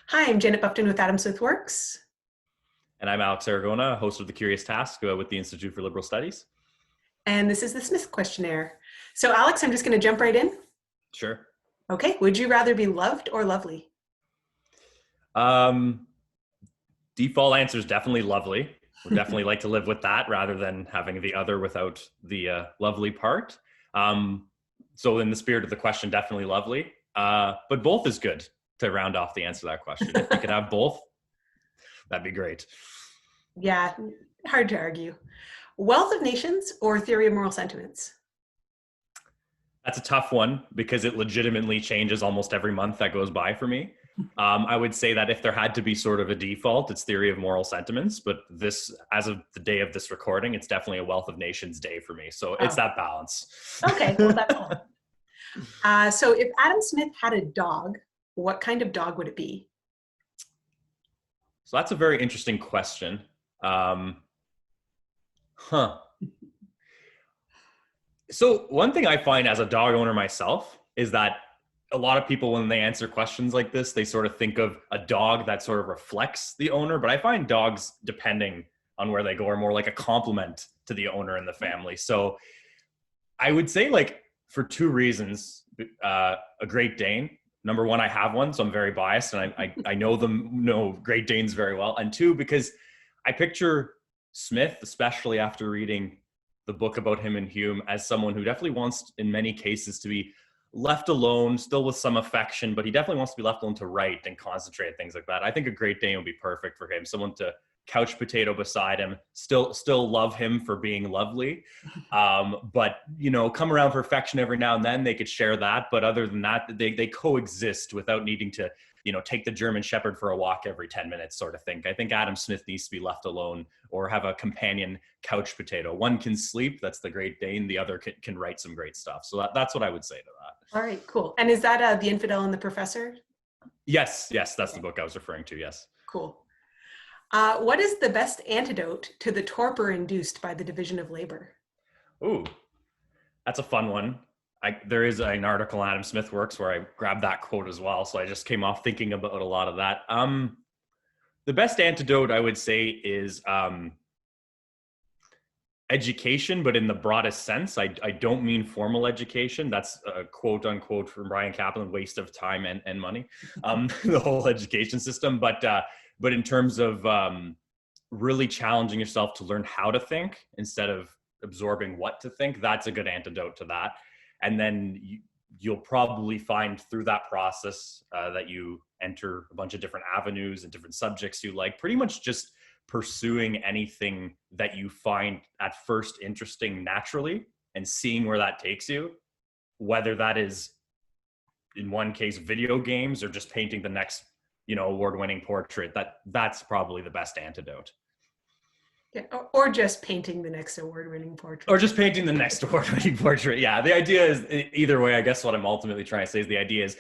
Hi, I'm Janet Buffton with Adam Smith Works. And I'm Alex Aragona, host of the Curious Task with the Institute for Liberal Studies. And this is the Smith Questionnaire. So Alex, I'm just going to jump right in. Sure. Okay, would you rather be loved or lovely? Default answer is definitely lovely. Would definitely like to live with that rather than having the other without the lovely part. So in the spirit of the question, definitely lovely. But both is good to round off the answer to that question. If you could have both, that'd be great. Yeah, hard to argue. Wealth of Nations or Theory of Moral Sentiments? That's a tough one because it legitimately changes almost every month that goes by for me. I would say that if there had to be sort of a default, it's Theory of Moral Sentiments. But this, as of the day of this recording, it's definitely a Wealth of Nations day for me. So it's that balance. Okay, well, that's cool. So if Adam Smith had a dog, what kind of dog would it be? So that's a very interesting question. So one thing I find as a dog owner myself is that a lot of people, when they answer questions like this, they sort of think of a dog that sort of reflects the owner. But I find dogs, depending on where they go, are more like a complement to the owner in the family. So I would say, like, for two reasons, a Great Dane. Number one, I have one, so I'm very biased, and I know Great Danes very well. And two, because I picture Smith, especially after reading the book about him and Hume, as someone who definitely wants, in many cases, to be left alone, still with some affection, but he definitely wants to be left alone to write and concentrate, things like that. I think a Great Dane would be perfect for him. Someone to couch potato beside him, still love him for being lovely, but come around for affection every now and then. They could share that, but other than that, they coexist without needing to take the German Shepherd for a walk every 10 minutes, sort of thing. I think Adam Smith needs to be left alone or have a companion couch potato. One can sleep, that's the Great Dane. The other can write some great stuff. So that's what I would say to that. All right, cool. And is that The Infidel and the Professor? Yes, that's the book I was referring to, yes. Cool. What is the best antidote to the torpor induced by the division of labor? Ooh, that's a fun one. There is an article in Adam Smith Works where I grabbed that quote as well. So I just came off thinking about a lot of that. The best antidote, I would say, is education, but in the broadest sense. I don't mean formal education. That's a quote unquote from Brian Kaplan, waste of time and money, the whole education system. But in terms of really challenging yourself to learn how to think instead of absorbing what to think, that's a good antidote to that. And then you'll probably find through that process that you enter a bunch of different avenues and different subjects you like, pretty much just pursuing anything that you find at first interesting naturally and seeing where that takes you, whether that is, in one case, video games or just painting the next award-winning portrait. That's probably the best antidote. Yeah, or just painting the next award-winning portrait. Or just painting the next award-winning portrait. Yeah, the idea is, either way, I guess what I'm ultimately trying to say is the idea is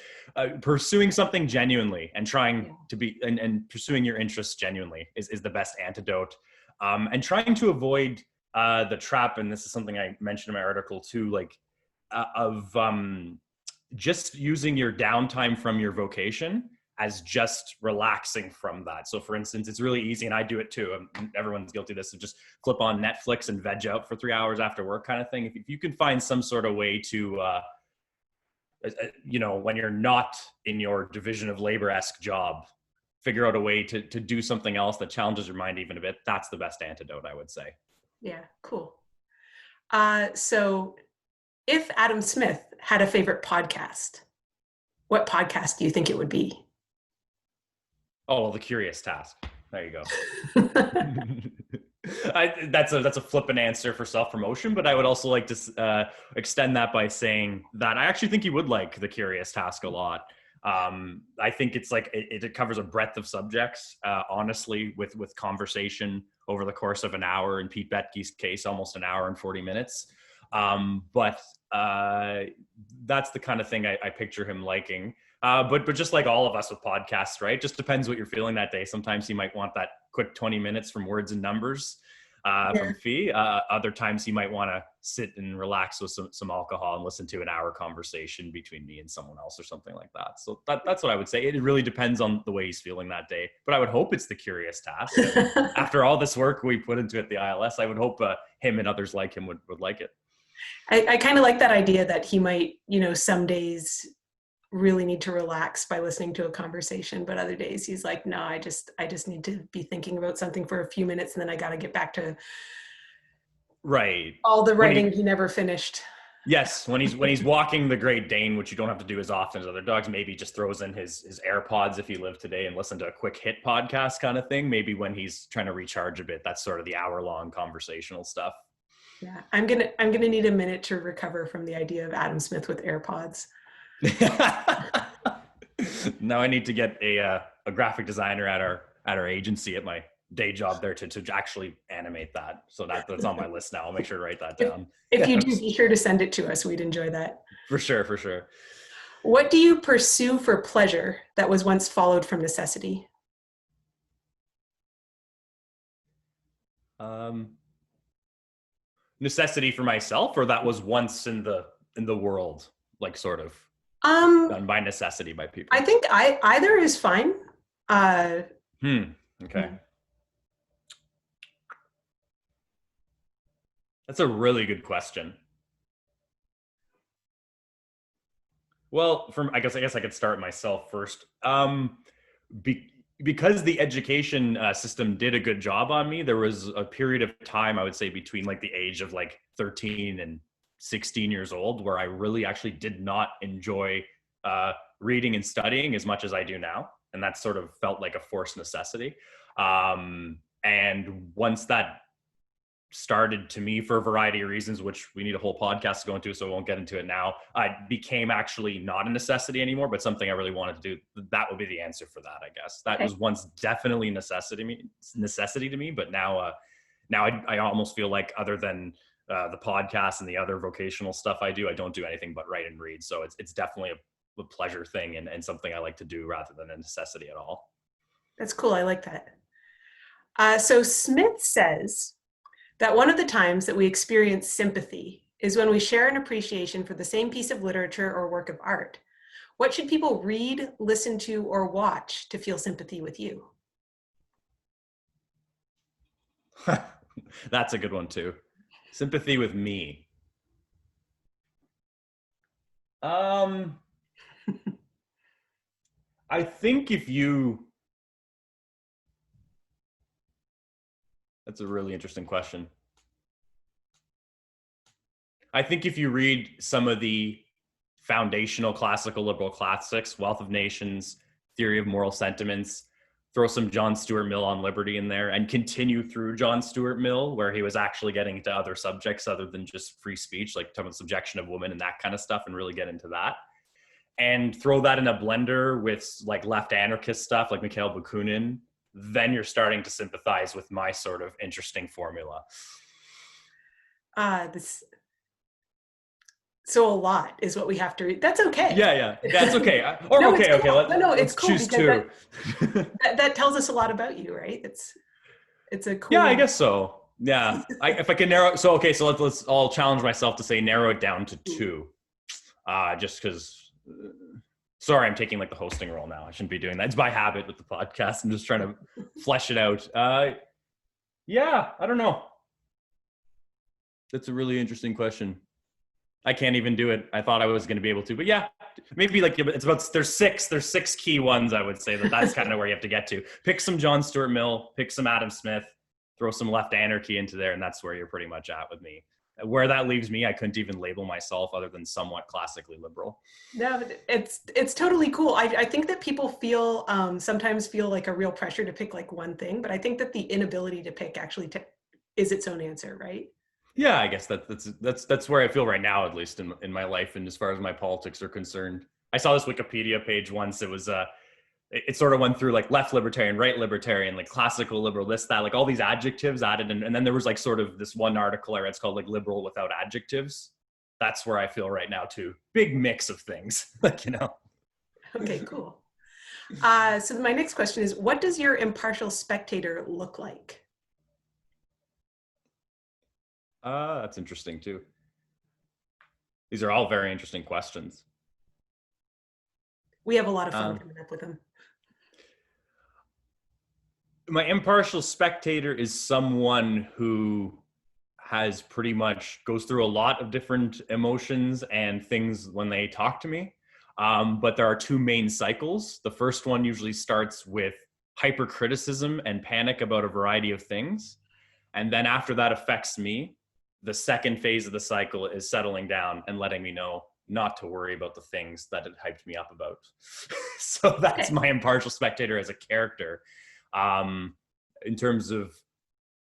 pursuing something genuinely and trying to be, and pursuing your interests genuinely is the best antidote. And trying to avoid the trap, and this is something I mentioned in my article too, of just using your downtime from your vocation as just relaxing from that. So for instance, it's really easy, and I do it too, everyone's guilty of this, to just flip on Netflix and veg out for 3 hours after work kind of thing. If you can find some sort of way to, when you're not in your division of labor-esque job, figure out a way to do something else that challenges your mind even a bit, that's the best antidote, I would say. Yeah, cool. So if Adam Smith had a favorite podcast, what podcast do you think it would be? Oh, well, the Curious Task. There you go. That's a flippant answer for self-promotion, but I would also like to extend that by saying that I actually think you would like the Curious Task a lot. I think it's like it covers a breadth of subjects, honestly, with conversation over the course of an hour. In Pete Betke's case, almost an hour and 40 minutes. But that's the kind of thing I picture him liking. But just like all of us with podcasts, right? Just depends what you're feeling that day. Sometimes you might want that quick 20 minutes from words and numbers from Fee. Other times you might want to sit and relax with some alcohol and listen to an hour conversation between me and someone else or something like that. So that's what I would say. It really depends on the way he's feeling that day, but I would hope it's the curious task. After all this work we put into it, the ILS, I would hope him and others like him would like it. I kind of like that idea that he might, some days really need to relax by listening to a conversation, but other days he's like, no, I just need to be thinking about something for a few minutes, and then I got to get back to right all the writing he never finished. Yes, when he's walking the Great Dane, which you don't have to do as often as other dogs, maybe just throws in his AirPods if he lived today and listen to a quick hit podcast kind of thing. Maybe when he's trying to recharge a bit, that's sort of the hour-long conversational stuff. Yeah, I'm gonna need a minute to recover from the idea of Adam Smith with AirPods. Now I need to get a graphic designer at our agency at my day job there to actually animate that. So that's on my list now. I'll make sure to write that down. If you do, be sure to send it to us. We'd enjoy that. For sure. What do you pursue for pleasure that was once followed from necessity? Necessity for myself, or that was once in the world, like sort of done by necessity by people? I think either is fine. Okay. That's a really good question. Well, I guess I could start myself first. Because the education system did a good job on me, there was a period of time, I would say, between like the age of like 13 and 16 years old, where I really actually did not enjoy reading and studying as much as I do now. And that sort of felt like a forced necessity. And once that started, to me, for a variety of reasons, which we need a whole podcast to go into, so I won't get into it now, I became actually not a necessity anymore, but something I really wanted to do. That would be the answer for that, I guess. That was once definitely necessity to me, but now I almost feel like, other than the podcast and the other vocational stuff I do, I don't do anything but write and read. So it's definitely a pleasure thing and something I like to do rather than a necessity at all. That's cool. I like that. So Smith says that one of the times that we experience sympathy is when we share an appreciation for the same piece of literature or work of art. What should people read, listen to, or watch to feel sympathy with you? That's a good one too. Sympathy with me. I think that's a really interesting question. I think if you read some of the foundational classical liberal classics, Wealth of Nations, Theory of Moral Sentiments, throw some John Stuart Mill on Liberty in there, and continue through John Stuart Mill, where he was actually getting into other subjects other than just free speech, like talking about subjection of women and that kind of stuff, and really get into that. And throw that in a blender with like left anarchist stuff like Mikhail Bakunin, then you're starting to sympathize with my sort of interesting formula. So a lot is what we have to read. That's okay. Yeah, that's okay. Or no, okay. It's cool choose two. That tells us a lot about you, right? It's a cool. Yeah, I guess so. Yeah, if I can narrow. So okay, so let's all challenge myself to say narrow it down to two, just because. Sorry, I'm taking like the hosting role now. I shouldn't be doing that. It's by habit with the podcast. I'm just trying to flesh it out. Yeah, I don't know. That's a really interesting question. I can't even do it. I thought I was going to be able to, but yeah, maybe like it's about, there's six key ones. I would say that's kind of where you have to get to. Pick some John Stuart Mill, pick some Adam Smith, throw some left anarchy into there. And that's where you're pretty much at with me. Where that leaves me, I couldn't even label myself other than somewhat classically liberal. No, but it's totally cool. I think that people sometimes feel like a real pressure to pick like one thing, but I think that the inability to pick actually is its own answer, right? Yeah, I guess that's where I feel right now, at least in my life, and as far as my politics are concerned. I saw this Wikipedia page once. It was it sort of went through like left libertarian, right libertarian, like classical liberal, this, that, like all these adjectives added. And then there was like sort of this one article I read, it's called like liberal without adjectives. That's where I feel right now too. Big mix of things, like, Okay, cool. So my next question is, what does your impartial spectator look like? That's interesting too. These are all very interesting questions. We have a lot of fun Um, coming up with them. my impartial spectator is someone who has pretty much goes through a lot of different emotions and things when they talk to me. But there are two main cycles. The first one usually starts with hypercriticism and panic about a variety of things. And then after that affects me, the second phase of the cycle is settling down and letting me know not to worry about the things that it hyped me up about. So that's Okay. my impartial spectator as a character. In terms of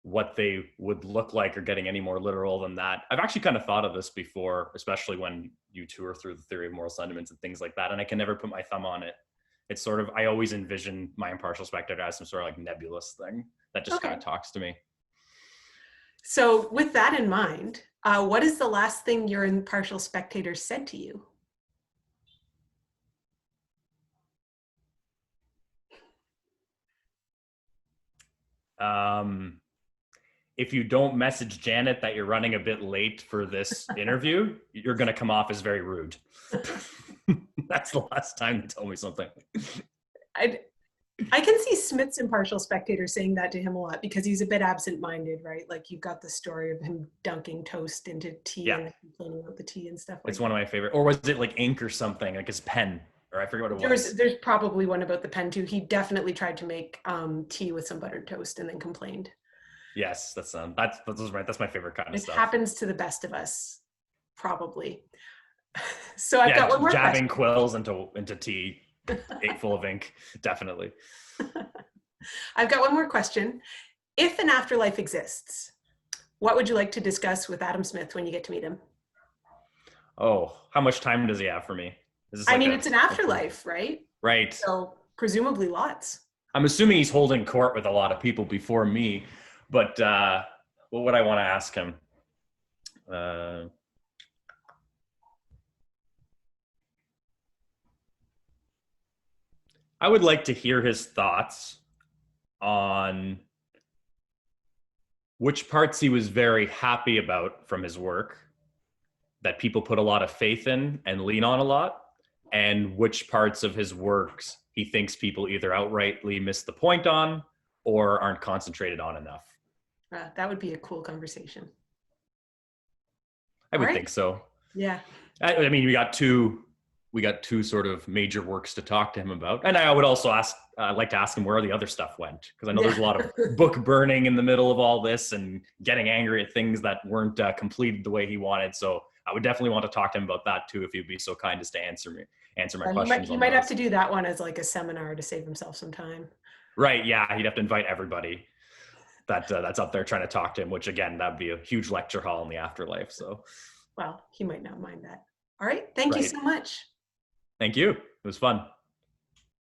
what they would look like or getting any more literal than that. I've actually kind of thought of this before, especially when you tour through the theory of moral sentiments and things like that. And I can never put my thumb on it. It's sort of, I always envision my impartial spectator as some sort of like nebulous thing that just kind Okay. of talks to me. So with that in mind, what is the last thing your impartial spectator said to you? If you don't message Janet that you're running a bit late for this interview, you're going to come off as very rude. That's the last time they told me something. I can see Smith's impartial spectator saying that to him a lot because he's a bit absent-minded, right? Like you've got the story of him dunking toast into tea Yeah. and complaining about the tea and stuff like It's that. one of my favorite. Or was it like ink or something, like his pen? Or I forget what it was. There's probably one about the pen too. He definitely tried to make tea with some buttered toast and then complained. Yes, that's right. That's my favorite kind of It stuff. happens to the best of us, probably. So I've got Yeah, one more jabbing question. quills into tea, full of ink, definitely. I've got one more question. If an afterlife exists, what would you like to discuss with Adam Smith when you get to meet him? Oh, how much time does he have for me? Is this I like mean, a it's an afterlife, right? right? So presumably lots. I'm assuming he's holding court with a lot of people before me, but what would I want to ask him? I would like to hear his thoughts on which parts he was very happy about from his work that people put a lot of faith in and lean on a lot, and which parts of his works he thinks people either outrightly miss the point on or aren't concentrated on enough. That would be a cool conversation. I All would right. think so. Yeah. I mean, we got two sort of major works to talk to him about, and I would also like to ask him where the other stuff went, because I know there's a lot of book burning in the middle of all this and getting angry at things that weren't completed the way he wanted. So I would definitely want to talk to him about that too, if he'd be so kind as to answer my questions He on might have those. to do that one as like a seminar to save himself some time. Right? Yeah, he'd have to invite everybody that's up there trying to talk to him, which again, that'd be a huge lecture hall in the afterlife. So, Well, he might not mind that. All right. Thank you right. so much. Thank you. It was fun.